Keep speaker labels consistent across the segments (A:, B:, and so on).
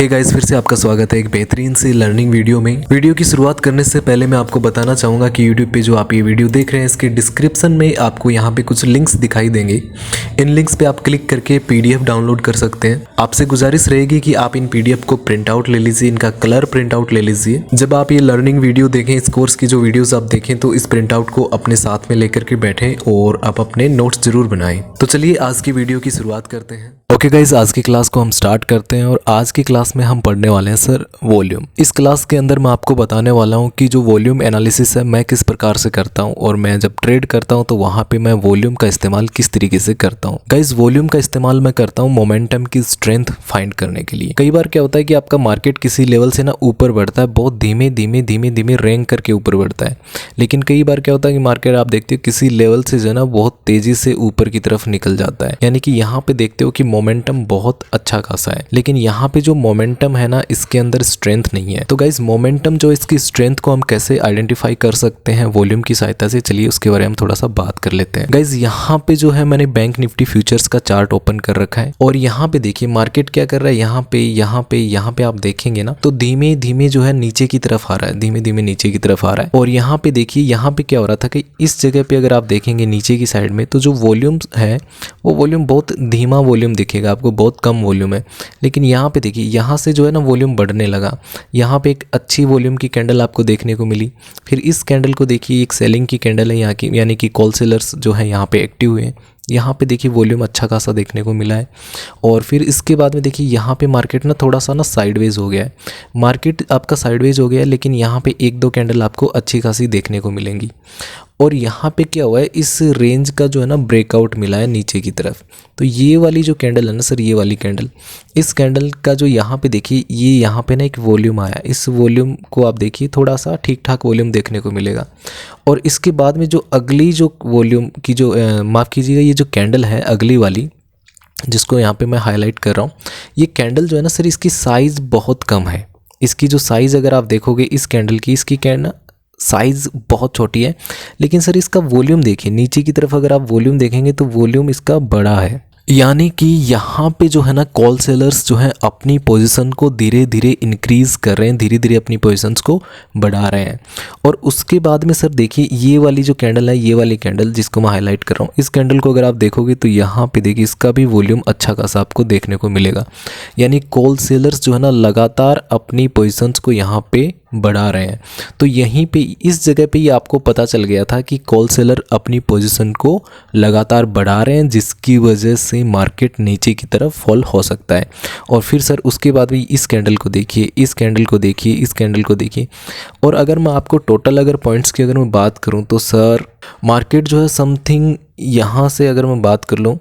A: Hey guys, फिर से आपका स्वागत है एक बेहतरीन सी लर्निंग वीडियो में। वीडियो की शुरुआत करने से पहले मैं आपको बताना चाहूँगा कि यूट्यूब पे जो आप ये वीडियो देख रहे हैं इसके डिस्क्रिप्शन में आपको यहाँ पे कुछ लिंक्स दिखाई देंगे। इन लिंक्स पे आप क्लिक करके पीडीएफ डाउनलोड कर सकते हैं। आपसे गुजारिश रहेगी कि आप इन पीडीएफ को प्रिंट आउट ले लीजिए, इनका कलर प्रिंट आउट ले लीजिए। जब आप ये लर्निंग वीडियो देखें, इस कोर्स की जो वीडियोज़ आप देखें तो इस प्रिंट आउट को अपने साथ में लेकर के बैठें और आप अपने नोट्स जरूर बनाएं। तो चलिए आज की वीडियो की शुरुआत करते हैं। ओके गाइज, आज की क्लास को हम स्टार्ट करते हैं और आज की क्लास में हम पढ़ने वाले हैं सर वॉल्यूम। इस क्लास के अंदर मैं आपको बताने वाला हूं कि जो वॉल्यूम एनालिसिस है मैं किस प्रकार से करता हूं और मैं जब ट्रेड करता हूं तो वहां पे मैं वॉल्यूम का इस्तेमाल किस तरीके से करता हूं। गाइज, वॉल्यूम का इस्तेमाल मैं करता हूं मोमेंटम की स्ट्रेंथ फाइंड करने के लिए। कई बार क्या होता है कि आपका मार्केट किसी लेवल से ना ऊपर बढ़ता है, बहुत धीमे धीमे रैंक करके ऊपर बढ़ता है। लेकिन कई बार क्या होता है कि मार्केट आप देखते हो किसी लेवल से जो है ना बहुत तेजी से ऊपर की तरफ निकल जाता है। यानी कि यहाँ पे देखते हो कि मोमेंटम बहुत अच्छा खासा है, लेकिन यहाँ पे जो मोमेंटम है ना इसके अंदर स्ट्रेंथ नहीं है। तो गाइज, मोमेंटम जो इसकी स्ट्रेंथ को हम कैसे आइडेंटिफाई कर सकते हैं वॉल्यूम की सहायता से, चलिए उसके बारे में हम थोड़ा सा बात कर लेते हैं। गाइज, यहाँ पे जो है मैंने बैंक निफ्टी फ्यूचर्स का चार्ट ओपन कर रखा है और यहाँ पे देखिए मार्केट क्या कर रहा है। यहाँ पे आप देखेंगे ना तो धीमे धीमे जो है नीचे की तरफ आ रहा है, धीमे धीमे नीचे की तरफ आ रहा है। और यहाँ पे देखिए यहाँ पे क्या हो रहा था कि इस जगह पे अगर आप देखेंगे नीचे की साइड में तो जो वॉल्यूम है वो वॉल्यूम बहुत धीमा वॉल्यूम दिखेगा आपको, बहुत कम वॉल्यूम है। लेकिन यहाँ पे देखिए यहाँ से जो है ना वॉल्यूम बढ़ने लगा। यहाँ पे एक अच्छी वॉल्यूम की कैंडल आपको देखने को मिली। फिर इस कैंडल को देखिए, एक सेलिंग की कैंडल है यहाँ की, यानी कि कॉल सेलर्स जो है यहाँ पे एक्टिव हुए। यहाँ पे देखिए वॉल्यूम अच्छा खासा देखने को मिला है। और फिर इसके बाद में देखिए यहाँ पे मार्केट ना थोड़ा सा ना साइडवेज हो गया है। मार्केट आपका साइडवेज हो गया है, लेकिन यहाँ पे एक दो कैंडल आपको अच्छी खासी देखने को मिलेंगी। और यहाँ पे क्या हुआ है, इस रेंज का जो है ना ब्रेकआउट मिला है नीचे की तरफ। तो ये वाली जो कैंडल है ना सर, ये वाली कैंडल, इस कैंडल का जो यहाँ पे देखिए ये यहाँ पे ना एक वॉल्यूम आया। इस वॉल्यूम को आप देखिए थोड़ा सा ठीक ठाक वॉल्यूम देखने को मिलेगा। और इसके बाद में जो अगली जो वॉल्यूम की जो माफ़ कीजिएगा, ये जो कैंडल है अगली वाली जिसको यहाँ पे मैं हाईलाइट कर रहा हूँ, ये कैंडल जो है ना सर इसकी साइज़ बहुत कम है। इसकी जो साइज़ अगर आप देखोगे इस कैंडल की, इसकी कैंडल साइज़ बहुत छोटी है। लेकिन सर इसका वॉल्यूम देखिए, नीचे की तरफ अगर आप वॉल्यूम देखेंगे तो वॉल्यूम इसका बड़ा है। यानी कि यहाँ पे जो है ना कॉल सेलर्स जो है अपनी पोजीशन को धीरे धीरे इंक्रीज़ कर रहे हैं, धीरे धीरे अपनी पोजीशंस को बढ़ा रहे हैं। और उसके बाद में सर देखिए ये वाली जो कैंडल है, ये वाली कैंडल जिसको मैं हाईलाइट कर रहा हूँ, इस कैंडल को अगर आप देखोगे तो यहाँ पे देखिए इसका भी वॉल्यूम अच्छा खासा आपको देखने को मिलेगा। यानी कॉल सेलर्स जो है ना लगातार अपनी पोजीशंस को यहाँ पे बढ़ा रहे हैं। तो यहीं पे इस जगह पे ही आपको पता चल गया था कि कॉल सेलर अपनी पोजीशन को लगातार बढ़ा रहे हैं, जिसकी वजह से मार्केट नीचे की तरफ फॉल हो सकता है। और फिर सर उसके बाद भी इस कैंडल को देखिए, इस कैंडल को देखिए, इस कैंडल को देखिए। और अगर मैं आपको टोटल अगर पॉइंट्स की अगर मैं बात करूं तो सर मार्केट जो है समथिंग यहाँ से अगर मैं बात कर लूँ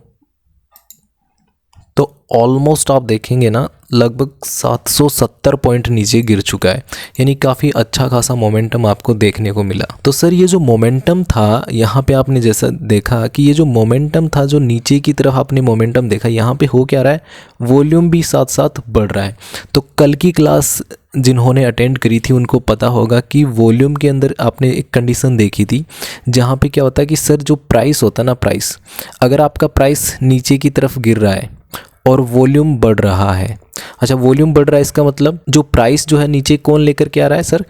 A: तो ऑलमोस्ट आप देखेंगे ना लगभग 770 पॉइंट नीचे गिर चुका है। यानी काफ़ी अच्छा खासा मोमेंटम आपको देखने को मिला। तो सर ये जो मोमेंटम था यहाँ पे आपने जैसा देखा कि ये जो मोमेंटम था, जो नीचे की तरफ आपने मोमेंटम देखा, यहाँ पे हो क्या रहा है, वॉल्यूम भी साथ साथ बढ़ रहा है। तो कल की क्लास जिन्होंने अटेंड करी थी उनको पता होगा कि वॉल्यूम के अंदर आपने एक कंडीशन देखी थी जहाँ पे क्या होता है कि सर जो प्राइस होता है ना, प्राइस अगर आपका प्राइस नीचे की तरफ गिर रहा है और वॉल्यूम बढ़ रहा है, अच्छा वॉल्यूम बढ़ रहा है, इसका मतलब जो प्राइस जो है नीचे कौन लेकर के आ रहा है सर,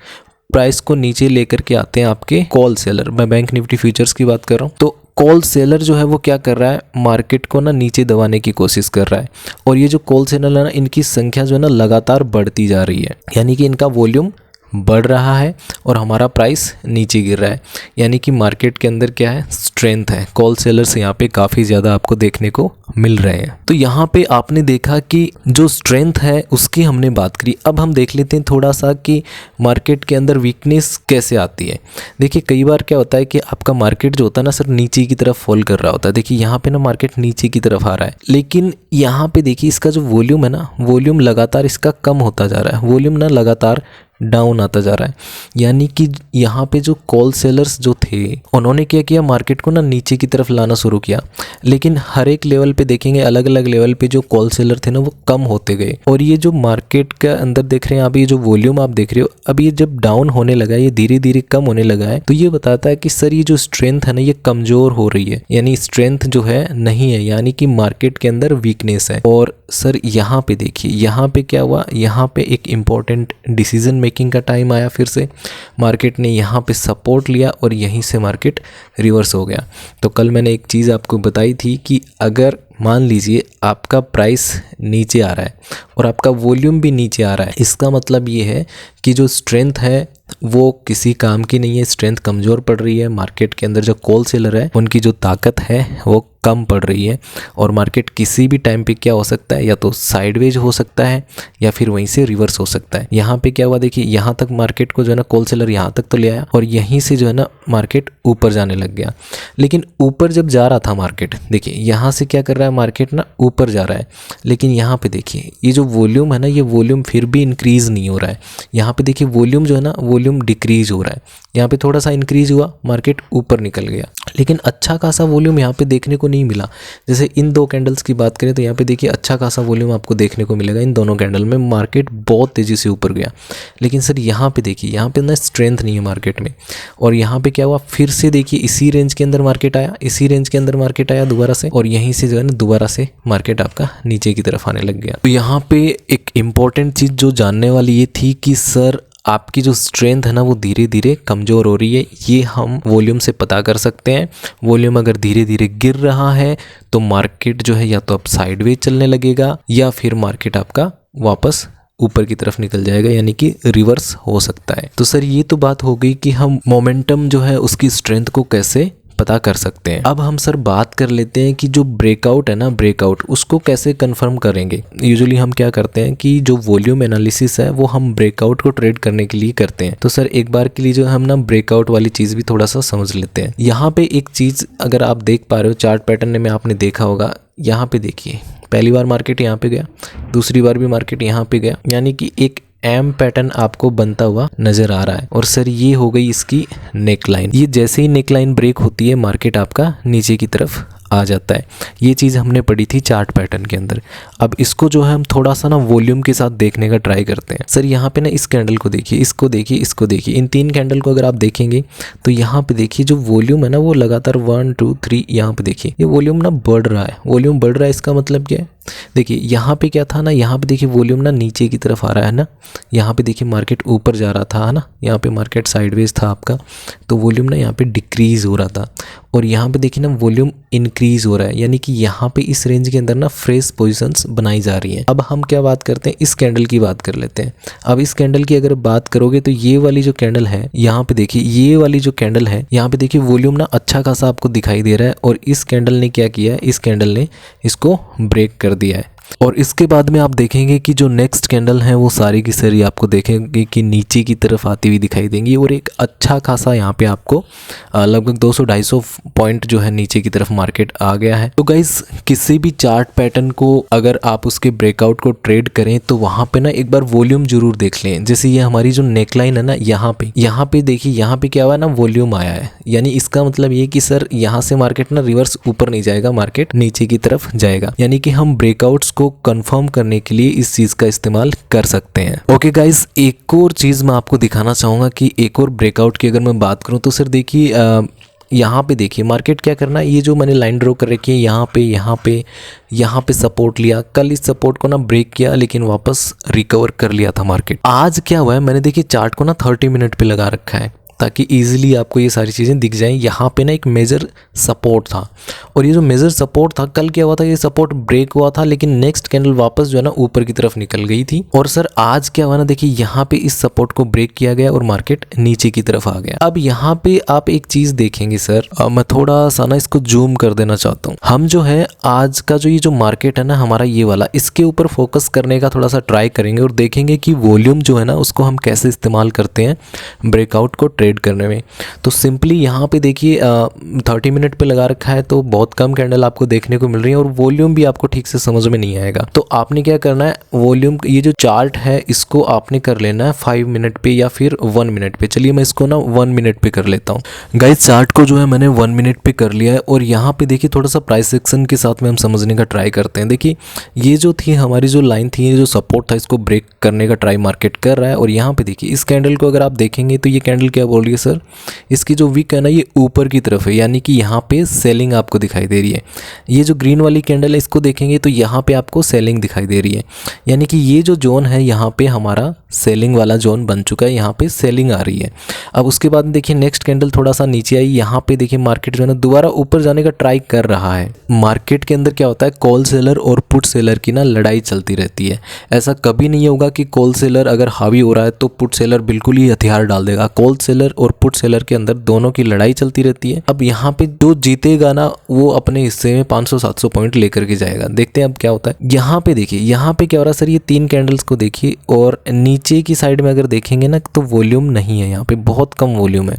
A: प्राइस को नीचे लेकर के आते हैं आपके कॉल सेलर। मैं बैंक निफ्टी फ्यूचर्स की बात कर रहा हूँ। तो कॉल सेलर जो है वो क्या कर रहा है, मार्केट को ना नीचे दबाने की कोशिश कर रहा है। और ये जो कॉल सेलर है ना, इनकी संख्या जो है ना लगातार बढ़ती जा रही है। यानी कि इनका वॉल्यूम बढ़ रहा है और हमारा प्राइस नीचे गिर रहा है। यानी कि मार्केट के अंदर क्या है, स्ट्रेंथ है। कॉल सेलर्स यहाँ पे काफ़ी ज़्यादा आपको देखने को मिल रहे हैं। तो यहाँ पे आपने देखा कि जो स्ट्रेंथ है उसकी हमने बात करी। अब हम देख लेते हैं थोड़ा सा कि मार्केट के अंदर वीकनेस कैसे आती है। देखिए कई बार क्या होता है कि आपका मार्केट जो होता है ना सर नीचे की तरफ फॉल कर रहा होता है। देखिए यहाँ पे ना मार्केट नीचे की तरफ आ रहा है, लेकिन यहाँ पे देखिए इसका जो वॉल्यूम है ना, वॉल्यूम लगातार इसका कम होता जा रहा है। वॉल्यूम ना लगातार डाउन आता जा रहा है। यानी कि यहाँ पे जो कॉल सेलर्स जो थे उन्होंने क्या किया, मार्केट को ना नीचे की तरफ लाना शुरू किया। लेकिन हर एक लेवल पे देखेंगे, अलग अलग लेवल पे जो कॉल सेलर थे ना वो कम होते गए। और ये जो मार्केट के अंदर देख रहे हैं आप, ये जो वॉल्यूम आप देख रहे हो, अब ये जब डाउन होने लगा है, ये धीरे धीरे कम होने लगा है, तो ये बताता है कि सर ये जो स्ट्रेंथ है ना ये कमजोर हो रही है, यानी स्ट्रेंथ जो है नहीं है, यानी कि मार्केट के अंदर वीकनेस है। और सर यहाँ पे देखिए, यहाँ पे क्या हुआ, यहाँ पे एक इम्पॉर्टेंट डिसीजन मेकिंग का टाइम आया। फिर से मार्केट ने यहाँ पे सपोर्ट लिया और यहीं से मार्केट रिवर्स हो गया। तो कल मैंने एक चीज़ आपको बताई थी कि अगर मान लीजिए आपका प्राइस नीचे आ रहा है और आपका वॉल्यूम भी नीचे आ रहा है, इसका मतलब ये है कि जो स्ट्रेंथ है वो किसी काम की नहीं है, स्ट्रेंथ कमज़ोर पड़ रही है। मार्केट के अंदर जो कॉल सेलर है उनकी जो ताकत है वो कम पड़ रही है और मार्केट किसी भी टाइम पे क्या हो सकता है, या तो साइडवेज हो सकता है या फिर वहीं से रिवर्स हो सकता है। यहाँ पे क्या हुआ देखिए, यहाँ तक मार्केट को जो है ना कॉल सेलर यहाँ तक तो ले आया और यहीं से जो है ना मार्केट ऊपर जाने लग गया। लेकिन ऊपर जब जा रहा था मार्केट, देखिए यहाँ से क्या कर रहा है मार्केट ना ऊपर जा रहा है, लेकिन यहाँ पे देखिए ये जो वॉल्यूम है ना, ये वॉल्यूम फिर भी इंक्रीज़ नहीं हो रहा है। यहाँ पे देखिए वॉल्यूम जो है ना, वॉल्यूम डिक्रीज हो रहा है। यहाँ पे थोड़ा सा इंक्रीज हुआ, मार्केट ऊपर निकल गया, लेकिन अच्छा खासा वॉल्यूम यहाँ पे देखने को नहीं मिला। जैसे इन दो कैंडल्स की बात करें तो यहाँ पे देखिए अच्छा खासा वॉल्यूम आपको देखने को मिलेगा। इन दोनों कैंडल में मार्केट बहुत तेज़ी से ऊपर गया, लेकिन सर यहाँ पे देखिए, यहाँ पे ना स्ट्रेंथ नहीं है मार्केट में। और यहाँ पे क्या हुआ, फिर से देखिए इसी रेंज के अंदर मार्केट आया, इसी रेंज के अंदर मार्केट आया दोबारा से, और यहीं से जो है ना दोबारा से मार्केट आपका नीचे की तरफ आने लग गया। तो यहाँ पे एक इम्पॉर्टेंट चीज़ जो जानने वाली ये थी कि सर आपकी जो स्ट्रेंथ है ना वो धीरे धीरे कमज़ोर हो रही है। ये हम वॉल्यूम से पता कर सकते हैं। वॉल्यूम अगर धीरे धीरे गिर रहा है तो मार्केट जो है या तो अब साइडवेज चलने लगेगा या फिर मार्केट आपका वापस ऊपर की तरफ निकल जाएगा, यानी कि रिवर्स हो सकता है। तो सर ये तो बात हो गई कि हम मोमेंटम जो है उसकी स्ट्रेंथ को कैसे पता कर सकते हैं। अब हम सर बात कर लेते हैं कि जो ब्रेकआउट है ना, ब्रेकआउट उसको कैसे कंफर्म करेंगे। यूजुअली हम क्या करते हैं कि जो वॉल्यूम एनालिसिस है वो हम ब्रेकआउट को ट्रेड करने के लिए करते हैं। तो सर एक बार के लिए जो हम ना ब्रेकआउट वाली चीज़ भी थोड़ा सा समझ लेते हैं। यहाँ पे एक चीज़ अगर आप देख पा रहे हो चार्ट पैटर्न में आपने देखा होगा, यहाँ पे देखिए पहली बार मार्केट यहाँ पे गया, दूसरी बार भी मार्केट यहाँ पे गया, यानी कि एक एम पैटर्न आपको बनता हुआ नजर आ रहा है। और सर ये हो गई इसकी नेक लाइन। ये जैसे ही नेक लाइन ब्रेक होती है मार्केट आपका नीचे की तरफ आ जाता है। ये चीज़ हमने पढ़ी थी चार्ट पैटर्न के अंदर। अब इसको जो है हम थोड़ा सा ना वॉल्यूम के साथ देखने का ट्राई करते हैं। सर यहाँ पे ना इस कैंडल को देखिए, इसको देखिए, इसको देखिए, इन तीन कैंडल को अगर आप देखेंगे तो यहाँ पे देखिए जो वॉल्यूम है ना वो लगातार 1 2 3 यहाँ पे देखिए ये वॉल्यूम ना बढ़ रहा है। वॉल्यूम बढ़ रहा है, इसका मतलब क्या है, देखिए यहाँ पे क्या था ना, यहाँ पे देखिए वॉल्यूम ना नीचे की तरफ आ रहा है ना, यहाँ पे देखिए मार्केट ऊपर जा रहा था, है ना, यहाँ पे मार्केट साइडवेज था आपका, तो वॉल्यूम ना यहाँ पे डिक्रीज हो रहा था। और यहाँ पे देखिए ना वॉल्यूम इंक्रीज हो रहा है, यानी कि यहाँ पे इस रेंज के अंदर ना फ्रेश पोजीशंस बनाई जा रही हैं। अब हम क्या बात करते हैं, इस कैंडल की बात कर लेते हैं। अब इस कैंडल की अगर बात करोगे तो ये वाली जो कैंडल है, यहाँ पे देखिए ये वाली जो कैंडल है, यहाँ पे देखिए वॉल्यूम ना अच्छा खासा आपको दिखाई दे रहा है। और इस कैंडल ने क्या किया है, इस कैंडल ने इसको ब्रेक कर दिया है। और इसके बाद में आप देखेंगे कि जो नेक्स्ट कैंडल है वो सारी की सारी आपको देखेंगे कि नीचे की तरफ आती हुई दिखाई देंगी। और एक अच्छा खासा यहाँ पे आपको लगभग 200-250 पॉइंट जो है नीचे की तरफ मार्केट आ गया है। तो गाइज किसी भी चार्ट पैटर्न को अगर आप उसके ब्रेकआउट को ट्रेड करें तो वहाँ पे ना एक बार वॉल्यूम जरूर देख लें। जैसे ये हमारी जो नेकलाइन है ना, यहाँ पे देखिए, यहाँ पे क्या हुआ ना, वॉल्यूम आया है, यानी इसका मतलब ये कि सर यहाँ से मार्केट ना रिवर्स ऊपर नहीं जाएगा, मार्केट नीचे की तरफ जाएगा। यानी कि हम ब्रेकआउट्स को कंफर्म करने के लिए इस चीज का इस्तेमाल कर सकते हैं। ओके गाइज, एक और चीज मैं आपको दिखाना चाहूंगा कि एक और ब्रेकआउट की अगर मैं बात करूं तो सर देखिए यहाँ पे देखिए मार्केट क्या करना है, ये जो मैंने लाइन ड्रॉ कर रखी है यहाँ पे सपोर्ट लिया, कल इस सपोर्ट को ना ब्रेक किया लेकिन वापस रिकवर कर लिया था मार्केट। आज क्या हुआ है, मैंने देखिए चार्ट को ना 30 मिनट पे लगा रखा है ताकि इजीली आपको ये सारी चीज़ें दिख जाएं। यहाँ पे ना एक मेजर सपोर्ट था और ये जो मेजर सपोर्ट था, कल क्या हुआ था, ये सपोर्ट ब्रेक हुआ था लेकिन नेक्स्ट कैंडल वापस जो है ना ऊपर की तरफ निकल गई थी। और सर आज क्या हुआ ना, देखिए यहाँ पे इस सपोर्ट को ब्रेक किया गया और मार्केट नीचे की तरफ आ गया। अब यहाँ पे आप एक चीज़ देखेंगे सर, मैं थोड़ा सा ना इसको जूम कर देना चाहता हूँ। हम जो है आज का जो ये जो मार्केट है ना हमारा ये वाला, इसके ऊपर फोकस करने का थोड़ा सा ट्राई करेंगे और देखेंगे कि वॉल्यूम जो है ना उसको हम कैसे इस्तेमाल करते हैं ब्रेकआउट को ट्रेड ट्रेड करने में। तो सिंपली यहाँ पे देखिए 30 मिनट पे लगा रखा है, तो बहुत कम कैंडल आपको देखने को मिल रही है और वॉल्यूम भी आपको ठीक से समझ में नहीं आएगा। तो आपने क्या करना है, वॉल्यूम ये जो चार्ट है इसको आपने कर लेना है 5 मिनट पे या फिर 1 मिनट पे। चलिए मैं इसको ना 1 मिनट पे कर लेता हूँ। गाइस चार्ट को जो है मैंने 1 मिनट पे कर लिया है और यहाँ पे देखिए थोड़ा सा प्राइस एक्शन के साथ में हम समझने का ट्राई करते हैं। देखिए ये जो थी हमारी जो लाइन थी, ये जो सपोर्ट था, इसको ब्रेक करने का ट्राई मार्केट कर रहा है। और यहाँ पे देखिए इस कैंडल को अगर आप देखेंगे तो ये कैंडल क्या बोल रही है सर, इसकी जो विक है ना ये ऊपर की तरफ है, यानी कि यहाँ पे सेलिंग आपको दिखाई दे रही है। ये जो ग्रीन वाली कैंडल है इसको देखेंगे तो यहाँ पे आपको सेलिंग दिखाई दे रही है, यानी कि ये जो जोन है यहाँ पे हमारा सेलिंग वाला जोन बन चुका है, यहाँ पे सेलिंग आ रही है। अब उसके बाद देखिए नेक्स्ट कैंडल थोड़ा सा नीचे आई, यहाँ पे देखिए मार्केट जो है ना दोबारा ऊपर जाने का ट्राई कर रहा है। मार्केट के अंदर क्या होता है, कॉल सेलर और पुट सेलर की ना लड़ाई चलती रहती है। ऐसा कभी नहीं होगा कि कॉल सेलर अगर हावी हो रहा है तो पुट सेलर बिल्कुल ही हथियार डाल देगा। कॉल सेलर और पुट सेलर के अंदर दोनों की लड़ाई चलती रहती है। अब यहाँ पे जो जीतेगा ना वो अपने हिस्से में 500-700 पॉइंट लेकर के जाएगा। देखते हैं अब क्या होता है। यहाँ पे देखिए यहाँ पे क्या हो रहा है सर, ये 3 कैंडल्स को देखिए और नीचे की साइड में अगर देखेंगे ना तो वॉल्यूम नहीं है, यहाँ पे बहुत कम वॉल्यूम है।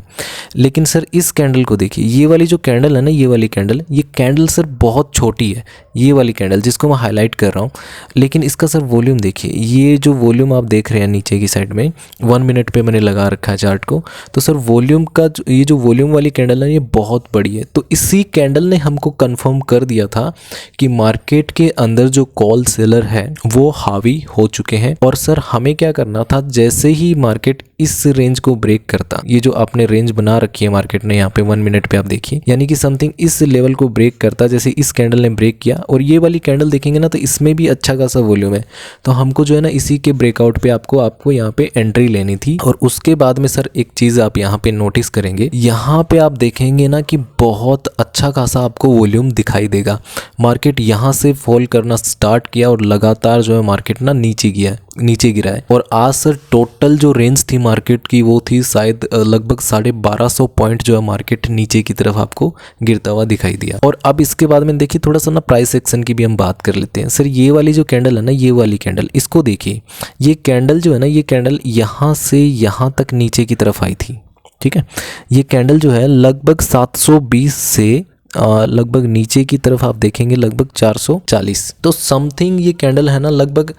A: लेकिन सर इस कैंडल को देखिए, ये वाली जो कैंडल है ना, ये वाली कैंडल, ये कैंडल सर बहुत छोटी है, ये वाली कैंडल जिसको मैं हाईलाइट कर रहा हूँ। लेकिन इसका सर वॉल्यूम देखिए, ये जो वॉल्यूम आप देख रहे हैं नीचे की साइड में 1 मिनट पे मैंने लगा रखा है चार्ट को, तो सर वॉल्यूम का ये जो वॉल्यूम वाली कैंडल है ये बहुत बड़ी है। तो इसी कैंडल ने हमको कंफर्म कर दिया था कि मार्केट के अंदर जो कॉल सेलर है वो हावी हो चुके हैं। और सर हमें क्या करना था, जैसे ही मार्केट इस रेंज को ब्रेक करता, ये जो आपने रेंज बना रखी है मार्केट ने यहाँ पे 1 मिनट पे आप देखिए, यानी कि समथिंग इस लेवल को ब्रेक करता, जैसे इस कैंडल ने ब्रेक किया। और ये वाली कैंडल देखेंगे ना तो इसमें भी अच्छा खासा वॉल्यूम है, तो हमको जो है ना इसी के ब्रेकआउट पे आपको यहाँ पे एंट्री लेनी थी। और उसके बाद में सर एक चीज आप यहाँ पे नोटिस करेंगे, यहाँ पे आप देखेंगे ना कि बहुत अच्छा खासा आपको वॉल्यूम दिखाई देगा। मार्केट यहाँ से फॉल करना स्टार्ट किया और लगातार जो है मार्केट ना नीचे गिरा है। और आज सर टोटल जो रेंज थी मार्केट की वो थी शायद लगभग 1250 पॉइंट जो है मार्केट नीचे की तरफ आपको गिरता हुआ दिखाई दिया। और अब इसके बाद में देखिए थोड़ा सा ना प्राइस एक्शन की भी हम बात कर लेते हैं। सर ये वाली जो कैंडल है ना, ये वाली कैंडल, इसको देखिए, ये कैंडल जो है ना, ये कैंडल यहाँ से यहाँ तक नीचे की तरफ आई थी, ठीक है। ये कैंडल जो है लगभग 720 से लगभग नीचे की तरफ आप देखेंगे लगभग 440, तो समथिंग ये कैंडल है ना लगभग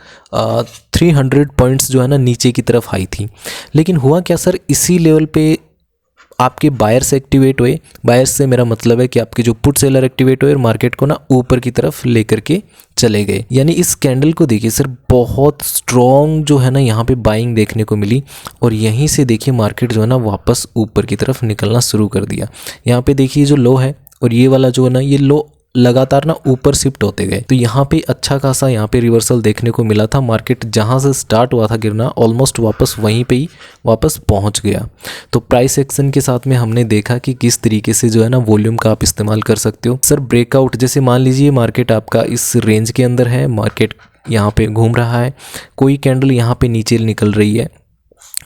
A: 300 पॉइंट्स जो है ना नीचे की तरफ आई थी। लेकिन हुआ क्या सर, इसी लेवल पे आपके बायर्स एक्टिवेट हुए। बायर्स से मेरा मतलब है कि आपके जो पुट सेलर एक्टिवेट हुए और मार्केट को ना ऊपर की तरफ लेकर के चले गए। यानी इस कैंडल को देखिए सर, बहुत स्ट्रॉन्ग जो है ना यहाँ पे बाइंग देखने को मिली और यहीं से देखिए मार्केट जो है ना वापस ऊपर की तरफ निकलना शुरू कर दिया। यहाँ पे देखिए जो लो है और ये वाला जो है ना, ये लो लगातार ना ऊपर शिफ्ट होते गए। तो यहाँ पे अच्छा खासा यहाँ पे रिवर्सल देखने को मिला था। मार्केट जहाँ से स्टार्ट हुआ था गिरना, ऑलमोस्ट वापस वहीं पे ही वापस पहुँच गया। तो प्राइस एक्शन के साथ में हमने देखा कि किस तरीके से जो है ना वॉल्यूम का आप इस्तेमाल कर सकते हो। सर ब्रेकआउट, जैसे मान लीजिए मार्केट आपका इस रेंज के अंदर है, मार्केट यहाँ पे घूम रहा है, कोई कैंडल यहाँ पे नीचे निकल रही है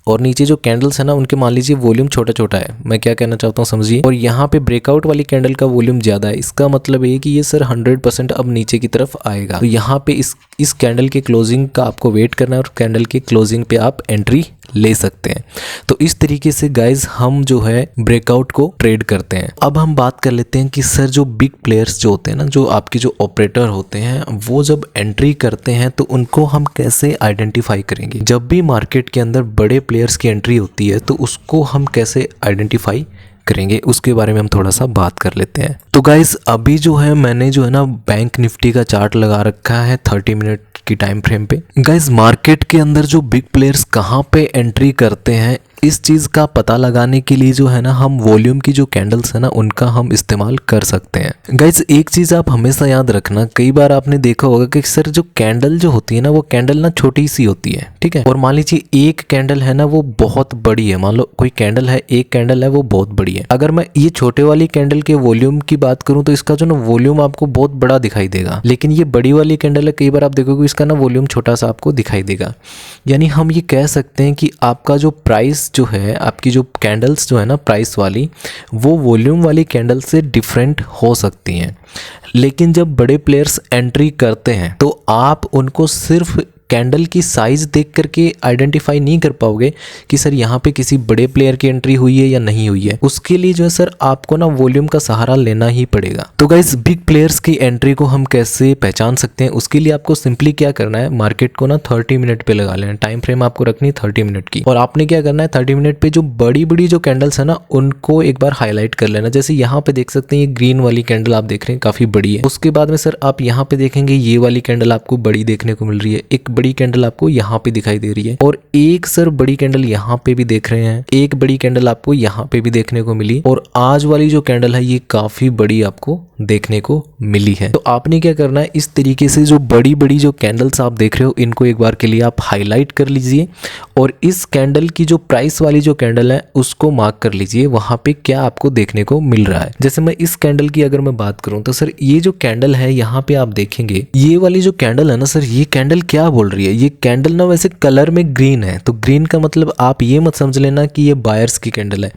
A: और नीचे जो कैंडल्स है ना उनके मान लीजिए वॉल्यूम छोटा छोटा है, मैं क्या कहना चाहता हूँ समझिए। और यहाँ पे ब्रेकआउट वाली कैंडल का वॉल्यूम ज़्यादा है, इसका मतलब ये कि ये सर 100% अब नीचे की तरफ आएगा। तो यहाँ पे इस कैंडल के क्लोजिंग का आपको वेट करना है और कैंडल के क्लोजिंग पे आप एंट्री ले सकते हैं। तो इस तरीके से गाइज हम जो है ब्रेकआउट को ट्रेड करते हैं। अब हम बात कर लेते हैं कि सर जो बिग प्लेयर्स जो होते हैं ना, जो आपके जो ऑपरेटर होते हैं, वो जब एंट्री करते हैं तो उनको हम कैसे आइडेंटिफाई करेंगे। जब भी मार्केट के अंदर बड़े प्लेयर्स की एंट्री होती है तो उसको हम कैसे आइडेंटिफाई करेंगे, उसके बारे में हम थोड़ा सा बात कर लेते हैं। तो गाइज अभी जो है मैंने जो है ना बैंक निफ्टी का चार्ट लगा रखा है 30 मिनट की टाइम फ्रेम पे। गाइज मार्केट के अंदर जो बिग प्लेयर्स कहाँ पे एंट्री करते हैं, इस चीज़ का पता लगाने के लिए जो है ना हम वॉल्यूम की जो कैंडल्स है ना उनका हम इस्तेमाल कर सकते हैं। गाइज एक चीज़ आप हमेशा याद रखना, कई बार आपने देखा होगा कि सर जो कैंडल जो होती है ना, वो कैंडल ना छोटी सी होती है, ठीक है। और मान लीजिए एक कैंडल है ना वो बहुत बड़ी है, मान लो कोई कैंडल है, एक कैंडल है वो बहुत बड़ी है। अगर मैं ये छोटे वाली कैंडल के वॉल्यूम की बात करूं तो इसका जो ना वॉल्यूम आपको बहुत बड़ा दिखाई देगा, लेकिन ये बड़ी वाली कैंडल है, कई बार आप देखोगे इसका ना वॉल्यूम छोटा सा आपको दिखाई देगा। यानी हम ये कह सकते हैं कि आपका जो प्राइस जो है, आपकी जो कैंडल्स जो है ना प्राइस वाली, वो वॉल्यूम वाली कैंडल से डिफरेंट हो सकती हैं। लेकिन जब बड़े प्लेयर्स एंट्री करते हैं तो आप उनको सिर्फ कैंडल की साइज़ देख करके आइडेंटिफाई नहीं कर पाओगे कि सर यहाँ पे किसी बड़े प्लेयर की एंट्री हुई है या नहीं हुई है। उसके लिए जो है सर आपको ना वॉल्यूम का सहारा लेना ही पड़ेगा। तो गाइस बिग प्लेयर्स की एंट्री को हम कैसे पहचान सकते हैं, उसके लिए आपको सिंपली क्या करना है, मार्केट को ना 30 मिनट पे लगा लेना। टाइम फ्रेम आपको रखनी 30 मिनट की, और आपने क्या करना है 30 मिनट पे जो बड़ी बड़ी जो कैंडल्स है ना उनको एक बार हाईलाइट कर लेना। जैसे यहाँ पे देख सकते हैं ये ग्रीन वाली कैंडल आप देख रहे हैं काफी बड़ी है। उसके बाद में सर आप यहाँ पे देखेंगे ये वाली कैंडल आपको बड़ी देखने को मिल रही है, एक बड़ी कैंडल आपको यहाँ पे दिखाई दे रही है, और एक सर बड़ी कैंडल यहाँ पे भी देख रहे हैं, एक बड़ी कैंडल आपको यहाँ पे भी देखने को मिली, और आज वाली जो कैंडल है ये काफी बड़ी आपको देखने को मिली है। तो आपने क्या करना है, इस तरीके से जो बड़ी बड़ी जो कैंडल्स आप देख रहे हो इनको एक बार के लिए आप हाईलाइट कर लीजिए, और इस कैंडल की जो प्राइस वाली जो कैंडल है उसको मार्क कर लीजिए, वहां पे क्या आपको देखने को मिल रहा है। जैसे मैं इस कैंडल की अगर मैं बात करूं तो सर ये जो कैंडल है यहाँ पे आप देखेंगे ये वाली जो कैंडल है ना सर, ये कैंडल क्या बोल रही है, ये कैंडल ना वैसे कलर में ग्रीन है, तो ग्रीन का मतलब आप ये मत समझ लेना कि ये बायर्स की कैंडल है।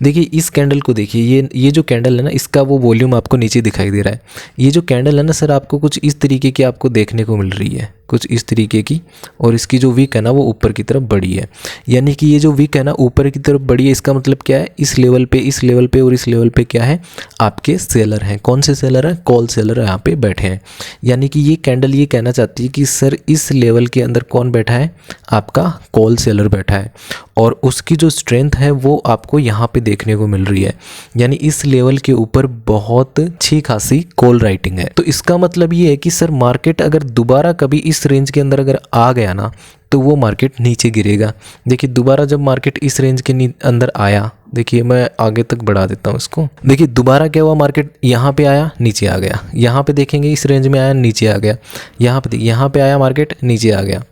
A: देखिए इस कैंडल को देखिए, ये जो कैंडल है ना इसका वो वॉल्यूम आपको नीचे दिखाई दे रहा है। ये जो कैंडल है ना सर आपको कुछ इस तरीके की आपको देखने को मिल रही है, कुछ इस तरीके की, और इसकी जो विक है ना वो ऊपर की तरफ बड़ी है। यानी कि ये जो विक है ना ऊपर की तरफ बड़ी है, इसका मतलब क्या है, इस लेवल पे, इस लेवल पे और इस लेवल पे क्या है, आपके सेलर हैं। कौन से सेलर हैं, कॉल सेलर यहाँ पे बैठे हैं। यानी कि ये कैंडल ये कहना चाहती है कि सर इस लेवल के अंदर कौन बैठा है, आपका कॉल सेलर बैठा है, और उसकी जो स्ट्रेंथ है वो आपको यहाँ पे देखने को मिल रही है। यानी इस लेवल के ऊपर बहुत अच्छी खासी कॉल राइटिंग है। तो इसका मतलब ये है कि सर मार्केट अगर दोबारा कभी इस रेंज के अंदर अगर आ गया ना तो वो मार्केट नीचे गिरेगा। देखिए दोबारा जब मार्केट इस रेंज के अंदर आया, देखिए मैं आगे तक बढ़ा देता हूँ इसको, देखिए दोबारा क्या हुआ, मार्केट यहाँ पे आया नीचे आ गया, यहाँ पे देखेंगे इस रेंज में आया नीचे आ गया, यहाँ पे आया मार्केट नीचे आ गया।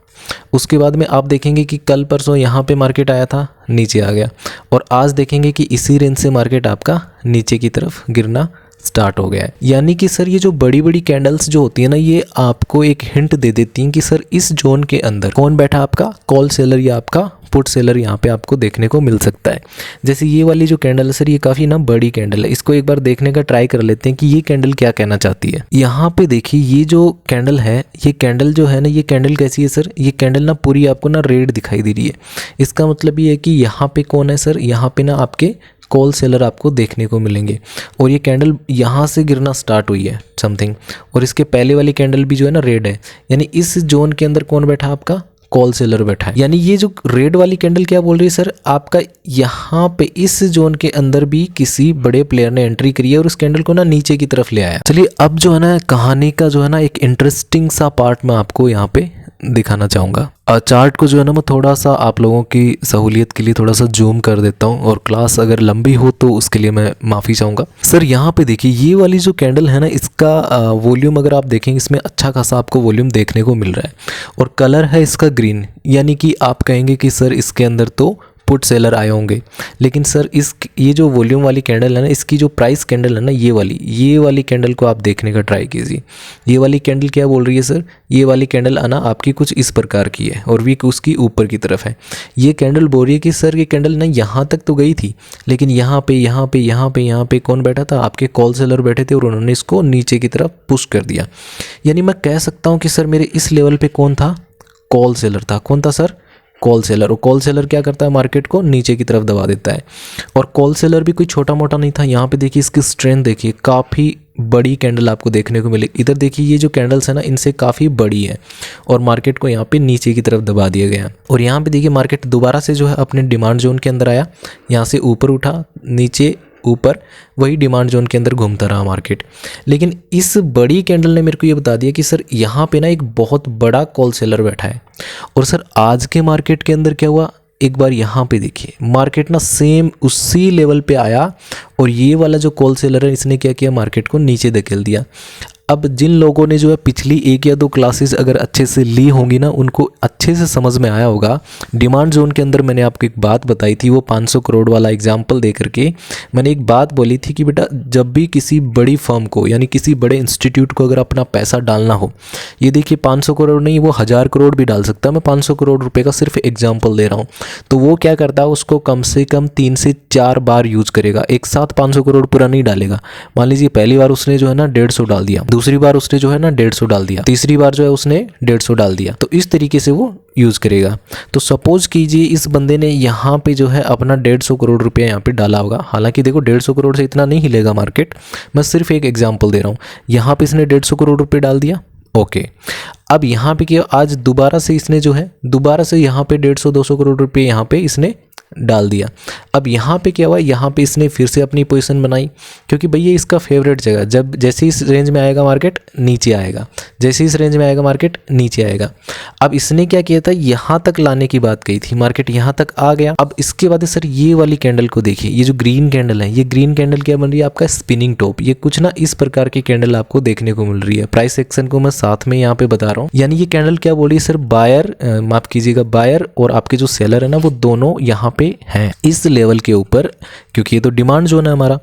A: उसके बाद में आप देखेंगे कि कल परसों यहाँ पे मार्केट आया था नीचे आ गया, और आज देखेंगे कि इसी रेंज से मार्केट आपका नीचे की तरफ गिरना स्टार्ट हो गया है। यानी कि सर ये जो बड़ी बड़ी कैंडल्स जो होती है ना ये आपको एक हिंट दे देती हैं कि सर इस जोन के अंदर कौन बैठा, आपका कॉल सेलर या आपका पुट सेलर यहाँ पे आपको देखने को मिल सकता है। जैसे ये वाली जो कैंडल है सर ये काफ़ी ना बड़ी कैंडल है, इसको एक बार देखने का ट्राई कर लेते हैं कि ये कैंडल क्या कहना चाहती है। यहाँ पे देखिए ये जो कैंडल है, ये कैंडल जो है ना, ये कैंडल कैसी है सर, ये कैंडल ना पूरी आपको ना रेड दिखाई दे रही है। इसका मतलब ये है कि यहाँ पे कौन है सर, यहाँ पे ना आपके कॉल सेलर आपको देखने को मिलेंगे, और ये कैंडल यहाँ से गिरना स्टार्ट हुई है समथिंग, और इसके पहले वाली कैंडल भी जो है ना रेड है। यानी इस जोन के अंदर कौन बैठा, आपका कॉल सेलर बैठा है। यानी ये जो रेड वाली कैंडल क्या बोल रही है सर, आपका यहाँ पे इस जोन के अंदर भी किसी बड़े प्लेयर ने एंट्री करी है और उस कैंडल को ना नीचे की तरफ ले आया। चलिए अब जो है ना कहानी का जो है ना एक इंटरेस्टिंग सा पार्ट मैं आपको यहाँ पे दिखाना चाहूँगा। चार्ट को जो है ना मैं थोड़ा सा आप लोगों की सहूलियत के लिए थोड़ा सा जूम कर देता हूँ, और क्लास अगर लंबी हो तो उसके लिए मैं माफ़ी चाहूँगा। सर यहाँ पे देखिए ये वाली जो कैंडल है ना इसका वॉल्यूम अगर आप देखेंगे इसमें अच्छा खासा आपको वॉल्यूम देखने को मिल रहा है, और कलर है इसका ग्रीन। यानी कि आप कहेंगे कि सर इसके अंदर तो पुट सेलर आए होंगे, लेकिन सर ये जो वॉल्यूम वाली कैंडल है ना इसकी जो प्राइस कैंडल है ना ये वाली कैंडल को आप देखने का ट्राई कीजिए। ये वाली कैंडल क्या बोल रही है सर, ये वाली कैंडल आना आपकी कुछ इस प्रकार की है और वीक उसकी ऊपर की तरफ है। ये कैंडल बोल रही है कि सर ये कैंडल ना यहाँ तक तो गई थी, लेकिन यहाँ पे कौन बैठा था, आपके कॉल सेलर बैठे थे और उन्होंने इसको नीचे की तरफ पुश कर दिया। यानी मैं कह सकता हूँ कि सर मेरे इस लेवल पे कौन था, कॉल सेलर था। कौन था सर, कॉल सेलर। और कॉल सेलर क्या करता है, मार्केट को नीचे की तरफ दबा देता है। और कॉल सेलर भी कोई छोटा मोटा नहीं था। यहाँ पे देखिए इसकी स्ट्रेंथ देखिए, काफ़ी बड़ी कैंडल आपको देखने को मिलेगी। इधर देखिए ये जो कैंडल्स है ना इनसे काफ़ी बड़ी है और मार्केट को यहाँ पे नीचे की तरफ दबा दिया गया। और यहाँ पे देखिए मार्केट दोबारा से जो है अपने डिमांड जोन के अंदर आया, यहाँ से ऊपर उठा, नीचे ऊपर, वही डिमांड जोन के अंदर घूमता रहा मार्केट। लेकिन इस बड़ी कैंडल ने मेरे को ये बता दिया कि सर यहाँ पे ना एक बहुत बड़ा कॉल सेलर बैठा है। और सर आज के मार्केट के अंदर क्या हुआ, एक बार यहाँ पे देखिए मार्केट ना सेम उसी लेवल पे आया और ये वाला जो कॉल सेलर है इसने क्या किया, मार्केट को नीचे धकेल दिया। अब जिन लोगों ने जो है पिछली 1 या 2 क्लासेस अगर अच्छे से ली होंगी ना, उनको अच्छे से समझ में आया होगा। डिमांड जोन के अंदर मैंने आपको एक बात बताई थी, वो 500 करोड़ वाला एग्जाम्पल दे करके मैंने एक बात बोली थी कि बेटा जब भी किसी बड़ी फर्म को यानी किसी बड़े इंस्टीट्यूट को अगर अपना पैसा डालना हो, ये देखिए 500 करोड़ नहीं, वो 1000 करोड़ भी डाल सकता है। मैं 500 करोड़ रुपये का सिर्फ एग्जाम्पल दे रहा हूँ। तो वो क्या करता है, उसको कम से कम 3 से 4 बार यूज करेगा। एक साथ साथ 500 करोड़ पूरा नहीं डालेगा। मान लीजिए पहली बार उसने जो है ना 150 डाल दिया, दूसरी बार उसने जो है ना 150 डाल दिया, तीसरी बार जो है उसने 150 डाल दिया, तो इस तरीके से वो यूज़ करेगा। तो सपोज कीजिए इस बंदे ने यहाँ पे जो है अपना 150 करोड़ रुपया यहाँ पे डाला होगा। हालांकि देखो 150 करोड़ से इतना नहीं हिलेगा मार्केट, मैं सिर्फ एक एग्जांपल दे रहा हूँ। यहाँ पे इसने 150 करोड़ रुपये डाल दिया, ओके। अब यहाँ पे क्या, आज दोबारा से इसने जो है दोबारा से यहाँ पे 150-200 करोड़ रुपये यहाँ पे इसने डाल दिया। अब यहाँ पे क्या हुआ, यहाँ पे इसने फिर से अपनी पोजीशन बनाई, क्योंकि भैया इसका फेवरेट जगह, जब जैसे इस रेंज में आएगा मार्केट नीचे आएगा, जैसे इस रेंज में आएगा मार्केट नीचे आएगा। अब इसने क्या किया था, यहाँ तक लाने की बात कही थी, मार्केट यहाँ तक आ गया। अब इसके बाद सर ये वाली कैंडल को देखिए, ये जो ग्रीन कैंडल है, ये ग्रीन कैंडल क्या बन रही है आपका, स्पिनिंग टॉप। ये कुछ ना इस प्रकार की कैंडल आपको देखने को मिल रही है। प्राइस एक्शन को मैं साथ में यहाँ पे बता रहा हूँ। यानी ये कैंडल क्या बोल रही है सर, बायर, माफ कीजिएगा, बायर और आपके जो सेलर है ना, वो दोनों यहाँ पे हैं इस लेवल के ऊपर, क्योंकि ये तो डिमांड जोन है हमारा।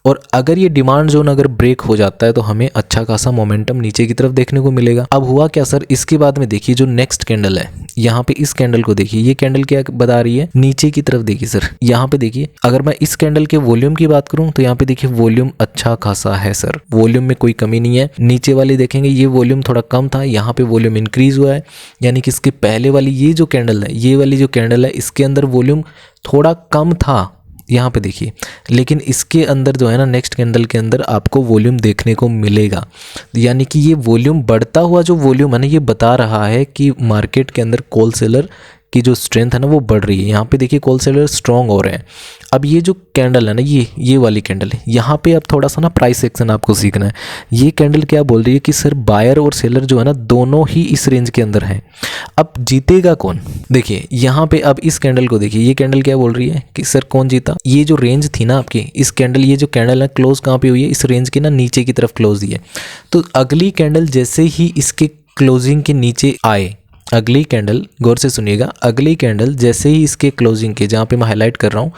A: और अगर ये डिमांड जोन अगर ब्रेक हो जाता है तो हमें अच्छा खासा मोमेंटम नीचे की तरफ देखने को मिलेगा। अब हुआ क्या सर, इसके बाद में देखिए जो नेक्स्ट कैंडल है, यहाँ पे इस कैंडल को देखिए, ये कैंडल क्या बता रही है, नीचे की तरफ देखिए सर। यहाँ पे देखिए, अगर मैं इस कैंडल के वॉल्यूम की बात करूं तो यहाँ पे देखिए वॉल्यूम अच्छा खासा है सर, वॉल्यूम में कोई कमी नहीं है। नीचे वाले देखेंगे ये वॉल्यूम थोड़ा कम था, यहाँ पे वॉल्यूम इंक्रीज हुआ है। यानी कि इसके पहले वाली ये जो कैंडल है, ये वाली जो कैंडल है, इसके अंदर वॉल्यूम थोड़ा कम था, यहाँ पे देखिए, लेकिन इसके अंदर जो है ना, नेक्स्ट कैंडल के अंदर आपको वॉल्यूम देखने को मिलेगा। यानी कि ये वॉल्यूम बढ़ता हुआ जो वॉल्यूम है ना, ये बता रहा है कि मार्केट के अंदर कॉल सेलर की जो स्ट्रेंथ है ना वो बढ़ रही है। यहाँ पे देखिए कॉल सेलर स्ट्रॉन्ग हो रहे हैं। अब ये जो कैंडल है ना, ये वाली कैंडल है, यहाँ पे अब थोड़ा सा ना प्राइस एक्शन आपको सीखना है। ये कैंडल क्या बोल रही है कि सर बायर और सेलर जो है ना, दोनों ही इस रेंज के अंदर हैं। अब जीतेगा कौन, देखिए यहाँ पे अब इस कैंडल को देखिए, ये कैंडल क्या बोल रही है कि सर कौन जीता। ये जो रेंज थी ना आपकी, इस कैंडल, ये जो कैंडल है क्लोज कहाँ पे हुई है, इस रेंज के ना नीचे की तरफ क्लोज दी है। तो अगली कैंडल जैसे ही इसके क्लोजिंग के नीचे आए, अगली कैंडल, गौर से सुनिएगा, अगली कैंडल जैसे ही इसके क्लोजिंग के, जहाँ पे मैं हाईलाइट कर रहा हूँ,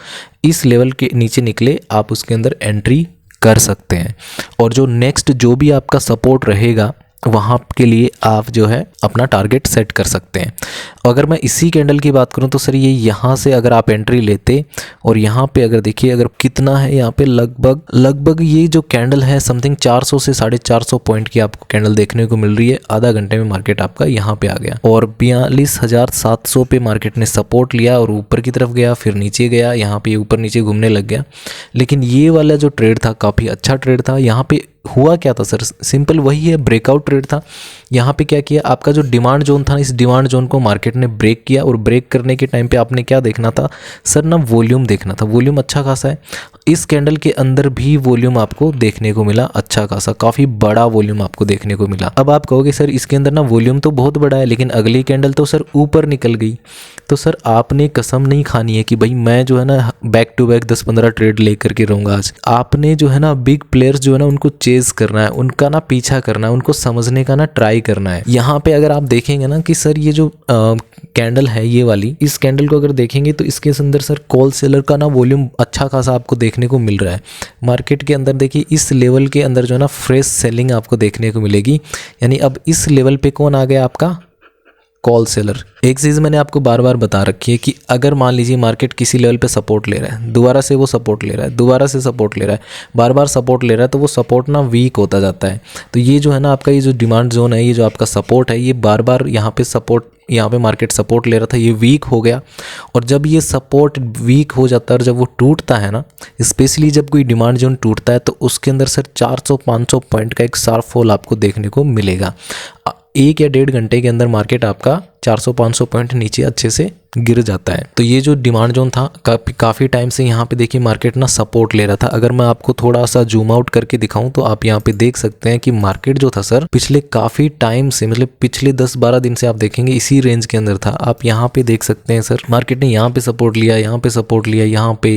A: इस लेवल के नीचे निकले, आप उसके अंदर एंट्री कर सकते हैं। और जो नेक्स्ट जो भी आपका सपोर्ट रहेगा, वहाँ के लिए आप जो है अपना टारगेट सेट कर सकते हैं। अगर मैं इसी कैंडल की बात करूँ तो सर ये यहाँ से अगर आप एंट्री लेते और यहाँ पे अगर देखिए, अगर कितना है यहाँ पे, लगभग ये जो कैंडल है समथिंग 400 से 450 पॉइंट की आपको कैंडल देखने को मिल रही है। आधा घंटे में मार्केट आपका यहाँ पे आ गया और 42,700 पे मार्केट ने सपोर्ट लिया और ऊपर की तरफ गया, फिर नीचे गया, यहाँ पे ऊपर नीचे घूमने लग गया। लेकिन ये वाला जो ट्रेड था काफ़ी अच्छा ट्रेड था। यहाँ पे हुआ क्या था सर, सिंपल वही है, ब्रेकआउट ट्रेड था। यहाँ पे क्या किया, आपका जो डिमांड जोन था, इस डिमांड जोन को मार्केट ने ब्रेक किया और ब्रेक करने के टाइम पे आपने क्या देखना था सर ना, वॉल्यूम देखना था। वॉल्यूम अच्छा खासा है, इस कैंडल के अंदर भी वॉल्यूम आपको देखने को मिला अच्छा खासा, काफ़ी बड़ा वॉल्यूम आपको देखने को मिला। अब आप कहोगे सर इसके अंदर ना वॉल्यूम तो बहुत बड़ा है, लेकिन अगली कैंडल तो सर ऊपर निकल गई। तो सर आपने कसम नहीं खानी है कि भाई मैं जो है ना बैक टू बैक 10-15 ट्रेड लेकर के रहूँगा आज। आपने जो है ना बिग प्लेयर्स जो है ना उनको चेज करना है, उनका ना पीछा करना है, उनको समझने का ना ट्राई करना है। यहाँ पे अगर आप देखेंगे ना कि सर ये जो कैंडल है, ये वाली, इस कैंडल को अगर देखेंगे तो इसके अंदर सर कॉल सेलर का ना वॉल्यूम अच्छा खासा आपको देखने को मिल रहा है। मार्केट के अंदर देखिए इस लेवल के अंदर जो है ना फ्रेश सेलिंग आपको देखने को मिलेगी। यानी अब इस लेवल पे कौन आ गया, आपका कॉल सेलर। एक चीज़ मैंने आपको बार बार बता रखी है कि अगर मान लीजिए मार्केट किसी लेवल पे सपोर्ट ले रहा है, दोबारा से वो सपोर्ट ले रहा है, दोबारा से सपोर्ट ले रहा है, बार बार सपोर्ट ले रहा है, तो वो सपोर्ट ना वीक होता जाता है। तो ये जो है ना आपका ये जो डिमांड जोन है, ये जो आपका सपोर्ट है, ये बार बार यहाँ पे सपोर्ट, यहाँ पे मार्केट सपोर्ट ले रहा था, ये वीक हो गया। और जब ये सपोर्ट वीक हो जाता है और जब वो टूटता है ना, स्पेशली जब कोई डिमांड जोन टूटता है, तो उसके अंदर सर 400-500 पॉइंट का एक शार्प फॉल आपको देखने को मिलेगा। 1 या 1.5 घंटे के अंदर मार्केट आपका 400-500 पॉइंट नीचे अच्छे से गिर जाता है। तो ये जो डिमांड जोन था काफ़ी टाइम से यहाँ पे देखिए मार्केट ना सपोर्ट ले रहा था। अगर मैं आपको थोड़ा सा जूम आउट करके दिखाऊं तो आप यहाँ पे देख सकते हैं कि मार्केट जो था सर पिछले काफ़ी टाइम से, मतलब पिछले 10-12 दिन से आप देखेंगे इसी रेंज के अंदर था। आप यहाँ पे देख सकते हैं सर मार्केट ने यहाँ पे सपोर्ट लिया, यहाँ पे सपोर्ट लिया, यहाँ पे,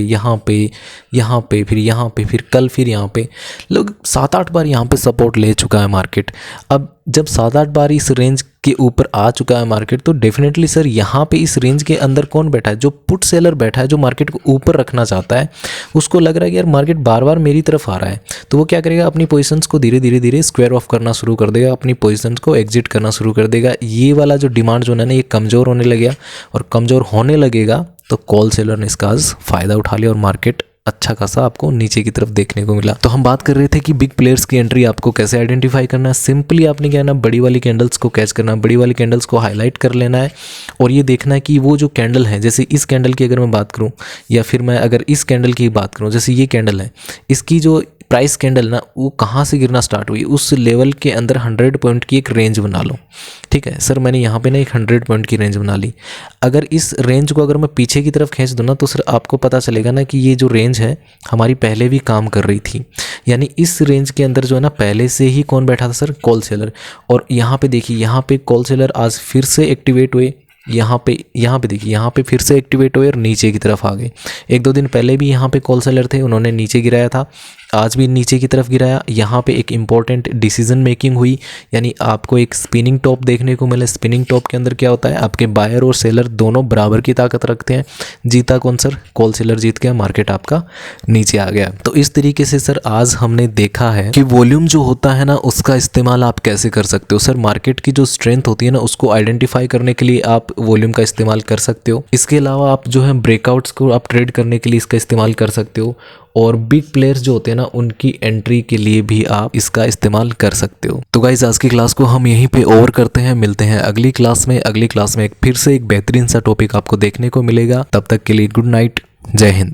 A: फिर यहाँ पे, फिर कल फिर यहाँ पे, लोग 7-8 बार यहाँ पे सपोर्ट ले चुका है मार्केट। अब जब 7-8 बार इस रेंज के ऊपर आ चुका है मार्केट, तो डेफिनेटली सर यहाँ पे इस रेंज के अंदर कौन बैठा है, जो पुट सेलर बैठा है, जो मार्केट को ऊपर रखना चाहता है। उसको लग रहा है कि यार मार्केट बार बार मेरी तरफ आ रहा है, तो वो क्या करेगा, अपनी पोजीशंस को धीरे स्क्वायर ऑफ करना शुरू कर देगा, अपनी पोजीशंस को एग्जिट करना शुरू कर देगा। ये वाला जो डिमांड जोन है ना, ये कमज़ोर होने लगेगा, और कमज़ोर होने लगेगा तो कॉल सेलर ने इसका आज फ़ायदा उठा लिया और मार्केट अच्छा खासा आपको नीचे की तरफ देखने को मिला। तो हम बात कर रहे थे कि बिग प्लेयर्स की एंट्री आपको कैसे आइडेंटिफाई करना है। सिंपली आपने क्या है ना, बड़ी वाली कैंडल्स को कैच करना है, बड़ी वाली कैंडल्स को हाईलाइट कर लेना है और ये देखना है कि वो जो कैंडल है, जैसे इस कैंडल की अगर मैं बात करूँ या फिर मैं अगर इस कैंडल की बात करूँ, जैसे ये कैंडल है, इसकी जो प्राइस कैंडल ना वो कहाँ से गिरना स्टार्ट हुई, उस लेवल के अंदर 100 पॉइंट की एक रेंज बना लो। ठीक है सर, मैंने यहाँ पे ना एक 100 पॉइंट की रेंज बना ली। अगर इस रेंज को अगर मैं पीछे की तरफ खींच दूँ ना, तो सर आपको पता चलेगा ना कि ये जो रेंज है हमारी पहले भी काम कर रही थी। यानी इस रेंज के अंदर जो है ना पहले से ही कौन बैठा था सर, कॉल सेलर। और यहाँ पे देखिए, यहाँ पे कॉल सेलर आज फिर से एक्टिवेट हुए। यहाँ पे देखिए, यहाँ पे फिर से एक्टिवेट हुए और नीचे की तरफ आ गए। 1-2 दिन पहले भी यहाँ पे कॉल सेलर थे, उन्होंने नीचे गिराया था, आज भी नीचे की तरफ गिराया। यहाँ पे एक इम्पॉर्टेंट डिसीजन मेकिंग हुई, यानी आपको एक स्पिनिंग टॉप देखने को मिला। स्पिनिंग टॉप के अंदर क्या होता है, आपके बायर और सेलर दोनों बराबर की ताकत रखते हैं। जीता कौन सर, कॉल सेलर जीत गया, मार्केट आपका नीचे आ गया। तो इस तरीके से सर आज हमने देखा है कि वॉल्यूम जो होता है ना उसका इस्तेमाल आप कैसे कर सकते हो। सर मार्केट की जो स्ट्रेंथ होती है ना उसको आइडेंटिफाई करने के लिए आप वॉल्यूम का इस्तेमाल कर सकते हो। इसके अलावा आप जो है ब्रेकआउट्स को आप ट्रेड करने के लिए इसका इस्तेमाल कर सकते हो और बिग प्लेयर्स जो होते हैं ना उनकी एंट्री के लिए भी आप इसका इस्तेमाल कर सकते हो। तो गाइज आज की क्लास को हम यहीं पे ओवर करते हैं, मिलते हैं अगली क्लास में। अगली क्लास में फिर से एक बेहतरीन सा टॉपिक आपको देखने को मिलेगा। तब तक के लिए गुड नाइट, जय हिंद।